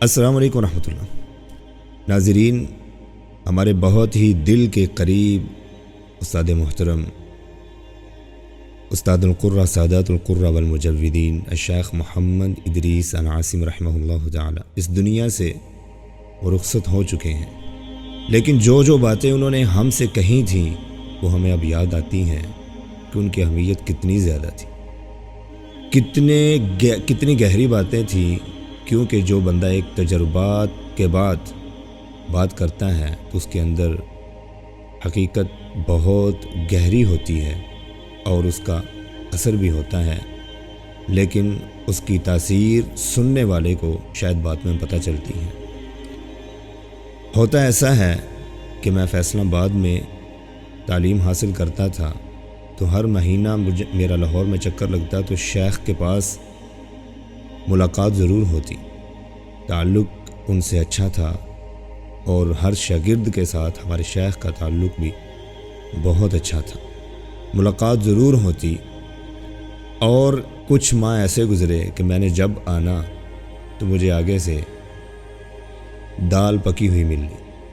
السلام علیکم ورحمۃ اللہ۔ ناظرین، ہمارے بہت ہی دل کے قریب استاد محترم، استاد القرہ سادات القرہ والمجودین الشیخ محمد ادریس عاصم رحمہ اللہ تعالی اس دنیا سے وہ رخصت ہو چکے ہیں، لیکن جو باتیں انہوں نے ہم سے کہی تھیں وہ ہمیں اب یاد آتی ہیں کہ ان کی اہمیت کتنی زیادہ تھی، کتنی گہری باتیں تھیں، کیونکہ جو بندہ ایک تجربات کے بعد بات کرتا ہے تو اس کے اندر حقیقت بہت گہری ہوتی ہے اور اس کا اثر بھی ہوتا ہے، لیکن اس کی تاثیر سننے والے کو شاید بعد میں پتہ چلتی ہے۔ ہوتا ایسا ہے کہ میں فیصل آباد میں تعلیم حاصل کرتا تھا تو ہر مہینہ میرا لاہور میں چکر لگتا تو شیخ کے پاس ملاقات ضرور ہوتی، تعلق ان سے اچھا تھا اور ہر شاگرد کے ساتھ ہمارے شیخ کا تعلق بھی بہت اچھا تھا، ملاقات ضرور ہوتی۔ اور کچھ ماہ ایسے گزرے کہ میں نے جب آنا تو مجھے آگے سے دال پکی ہوئی ملی،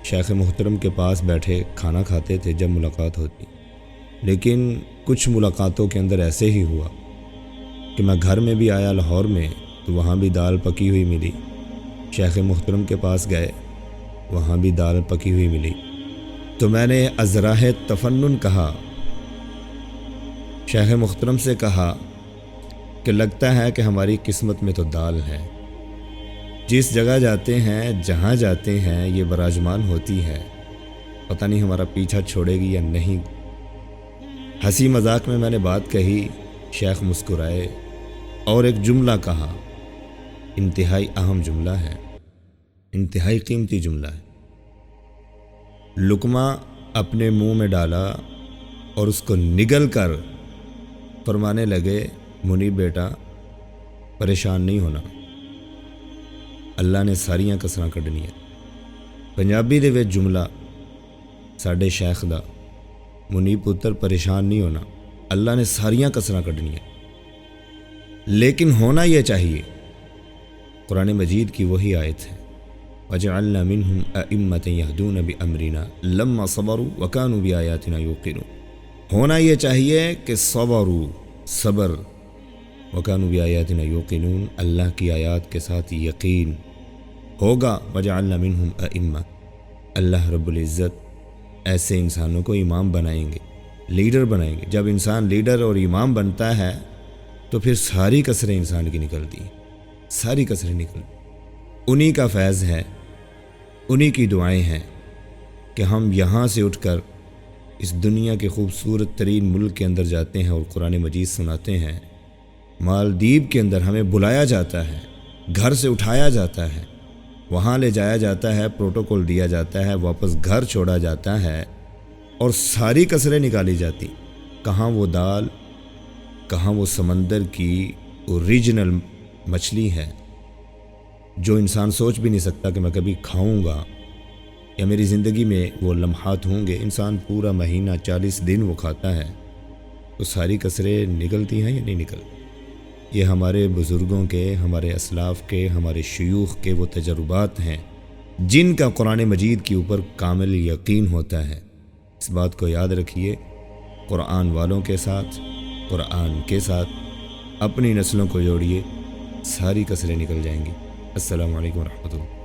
شیخ محترم کے پاس بیٹھے کھانا کھاتے تھے جب ملاقات ہوتی، لیکن کچھ ملاقاتوں کے اندر ایسے ہی ہوا کہ میں گھر میں بھی آیا لاہور میں تو وہاں بھی دال پکی ہوئی ملی، شیخ محترم کے پاس گئے وہاں بھی دال پکی ہوئی ملی، تو میں نے ازراہ تفنن کہا، شیخ محترم سے کہا کہ لگتا ہے کہ ہماری قسمت میں تو دال ہے، جس جگہ جاتے ہیں جہاں جاتے ہیں یہ براجمان ہوتی ہے، پتہ نہیں ہمارا پیچھا چھوڑے گی یا نہیں۔ ہنسی مذاق میں نے بات کہی، شیخ مسکرائے اور ایک جملہ کہا، انتہائی اہم جملہ ہے، انتہائی قیمتی جملہ ہے۔ لقمہ اپنے منہ میں ڈالا اور اس کو نگل کر فرمانے لگے، منیب بیٹا پریشان نہیں ہونا، اللہ نے ساریاں کسراں کڈنیاں۔ پنجابی دے وچ جملہ ساڈے شیخ دا، منیب پتر پریشان نہیں ہونا، اللہ نے ساریاں کسراں کڈنیاں۔ لیکن ہونا یہ چاہیے، قرآن مجید کی وہی آیت ہے، وَجَعَلْنَا مِنْهُمْ أَئِمَّةً يَهْدُونَ بِأَمْرِنَا لَمَّا صَبَرُوا وَكَانُوا بِآيَاتِنَا يُوقِنُونَ۔ ہونا یہ چاہیے کہ صبر وَكَانُوا بِآيَاتِنَا يُوقِنُونَ، اللہ کی آیات کے ساتھ یقین ہوگا۔ وَجَعَلْنَا مِنْهُمْ أَئِمَّةً، اللہ رب العزت ایسے انسانوں کو امام بنائیں گے، لیڈر بنائیں گے۔ جب انسان لیڈر اور امام بنتا ہے تو پھر ساری کسریں انسان کی نکلتی ہیں، ساری کسریں نکلتی، انہی کا فیض ہے، انہی کی دعائیں ہیں کہ ہم یہاں سے اٹھ کر اس دنیا کے خوبصورت ترین ملک کے اندر جاتے ہیں اور قرآن مجید سناتے ہیں۔ مالدیپ کے اندر ہمیں بلایا جاتا ہے، گھر سے اٹھایا جاتا ہے، وہاں لے جایا جاتا ہے، پروٹوکول دیا جاتا ہے، واپس گھر چھوڑا جاتا ہے اور ساری کسریں نکالی جاتی۔ کہاں وہ دال، کہاں وہ سمندر کی اوریجنل مچھلی ہے جو انسان سوچ بھی نہیں سکتا کہ میں کبھی کھاؤں گا یا میری زندگی میں وہ لمحات ہوں گے۔ انسان پورا مہینہ 40 دن وہ کھاتا ہے، تو ساری کسریں نکلتی ہیں یا نہیں نکلتی؟ یہ ہمارے بزرگوں کے، ہمارے اسلاف کے، ہمارے شیوخ کے وہ تجربات ہیں جن کا قرآن مجید کے اوپر کامل یقین ہوتا ہے۔ اس بات کو یاد رکھیے، قرآن والوں کے ساتھ، قرآن کے ساتھ اپنی نسلوں کو جوڑیے، ساری کسریں نکل جائیں گی۔ السلام علیکم ورحمۃ اللہ۔